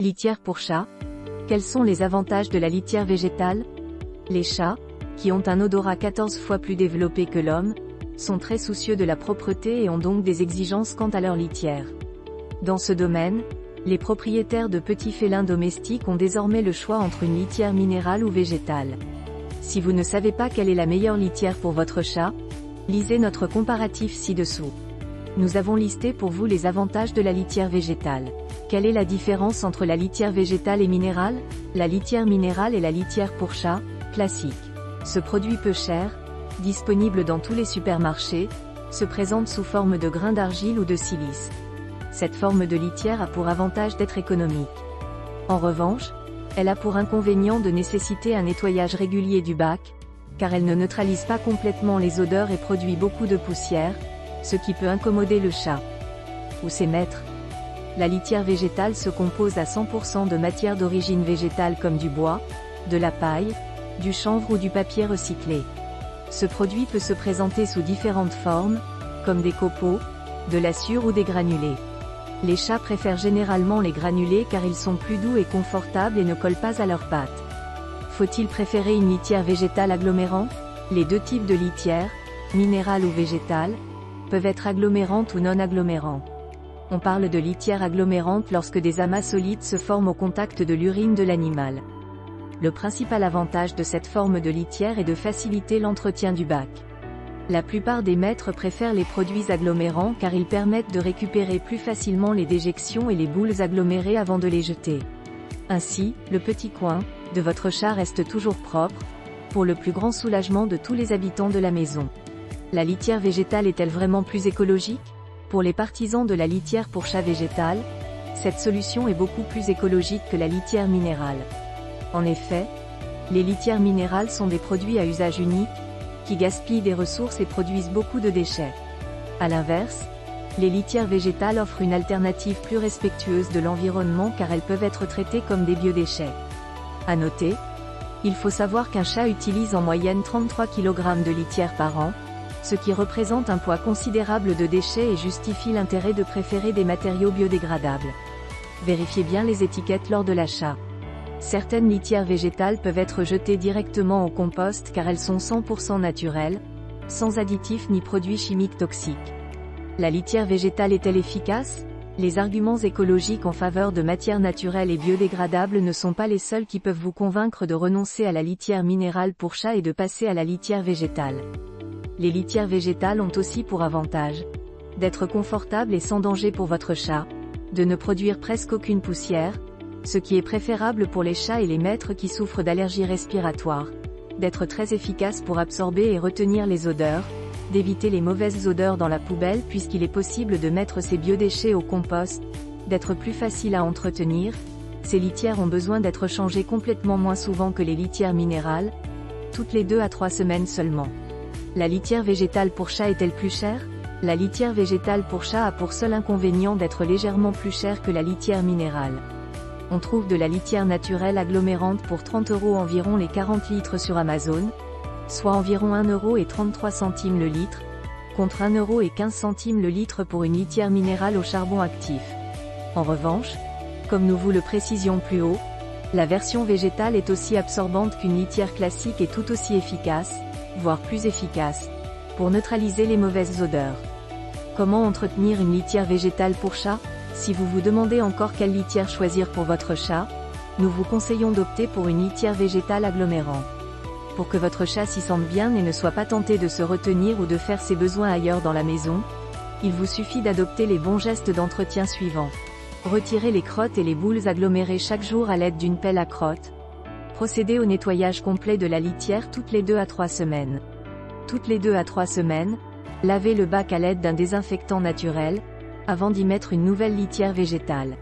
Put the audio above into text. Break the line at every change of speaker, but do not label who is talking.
Litière pour chat. Quels sont les avantages de la litière végétale? Les chats, qui ont un odorat 14 fois plus développé que l'homme, sont très soucieux de la propreté et ont donc des exigences quant à leur litière. Dans ce domaine, les propriétaires de petits félins domestiques ont désormais le choix entre une litière minérale ou végétale. Si vous ne savez pas quelle est la meilleure litière pour votre chat, lisez notre comparatif ci-dessous. Nous avons listé pour vous les avantages de la litière végétale. Quelle est la différence entre la litière végétale et minérale? La litière minérale est la litière pour chat, classique. Ce produit peu cher, disponible dans tous les supermarchés, se présente sous forme de grains d'argile ou de silice. Cette forme de litière a pour avantage d'être économique. En revanche, elle a pour inconvénient de nécessiter un nettoyage régulier du bac, car elle ne neutralise pas complètement les odeurs et produit beaucoup de poussière, ce qui peut incommoder le chat. Ou ses maîtres. La litière végétale se compose à 100% de matières d'origine végétale comme du bois, de la paille, du chanvre ou du papier recyclé. Ce produit peut se présenter sous différentes formes, comme des copeaux, de la sciure ou des granulés. Les chats préfèrent généralement les granulés car ils sont plus doux et confortables et ne collent pas à leurs pattes. Faut-il préférer une litière végétale agglomérante? Les deux types de litière, minérale ou végétale, peuvent être agglomérantes ou non agglomérantes. On parle de litière agglomérante lorsque des amas solides se forment au contact de l'urine de l'animal. Le principal avantage de cette forme de litière est de faciliter l'entretien du bac. La plupart des maîtres préfèrent les produits agglomérants car ils permettent de récupérer plus facilement les déjections et les boules agglomérées avant de les jeter. Ainsi, le petit coin de votre chat reste toujours propre, pour le plus grand soulagement de tous les habitants de la maison. La litière végétale est-elle vraiment plus écologique? Pour les partisans de la litière pour chat végétale, cette solution est beaucoup plus écologique que la litière minérale. En effet, les litières minérales sont des produits à usage unique, qui gaspillent des ressources et produisent beaucoup de déchets. À l'inverse, les litières végétales offrent une alternative plus respectueuse de l'environnement car elles peuvent être traitées comme des biodéchets. À noter, il faut savoir qu'un chat utilise en moyenne 33 kg de litière par an, ce qui représente un poids considérable de déchets et justifie l'intérêt de préférer des matériaux biodégradables. Vérifiez bien les étiquettes lors de l'achat. Certaines litières végétales peuvent être jetées directement au compost car elles sont 100% naturelles, sans additifs ni produits chimiques toxiques. La litière végétale est-elle efficace? Les arguments écologiques en faveur de matières naturelles et biodégradables ne sont pas les seuls qui peuvent vous convaincre de renoncer à la litière minérale pour chat et de passer à la litière végétale. Les litières végétales ont aussi pour avantage d'être confortables et sans danger pour votre chat, de ne produire presque aucune poussière, ce qui est préférable pour les chats et les maîtres qui souffrent d'allergies respiratoires, d'être très efficace pour absorber et retenir les odeurs, d'éviter les mauvaises odeurs dans la poubelle puisqu'il est possible de mettre ces biodéchets au compost, d'être plus facile à entretenir. Ces litières ont besoin d'être changées complètement moins souvent que les litières minérales, toutes les 2 à 3 semaines seulement. La litière végétale pour chat est-elle plus chère? La litière végétale pour chat a pour seul inconvénient d'être légèrement plus chère que la litière minérale. On trouve de la litière naturelle agglomérante pour 30 € environ les 40 litres sur Amazon, soit environ 1,33 € le litre, contre 1,15 € le litre pour une litière minérale au charbon actif. En revanche, comme nous vous le précisions plus haut, la version végétale est aussi absorbante qu'une litière classique et tout aussi efficace, voire plus efficace, pour neutraliser les mauvaises odeurs. Comment entretenir une litière végétale pour chat? Si vous vous demandez encore quelle litière choisir pour votre chat, nous vous conseillons d'opter pour une litière végétale agglomérante. Pour que votre chat s'y sente bien et ne soit pas tenté de se retenir ou de faire ses besoins ailleurs dans la maison, il vous suffit d'adopter les bons gestes d'entretien suivants. Retirez les crottes et les boules agglomérées chaque jour à l'aide d'une pelle à crottes. Procédez au nettoyage complet de la litière toutes les 2 à 3 semaines. Toutes les 2 à 3 semaines, lavez le bac à l'aide d'un désinfectant naturel, avant d'y mettre une nouvelle litière végétale.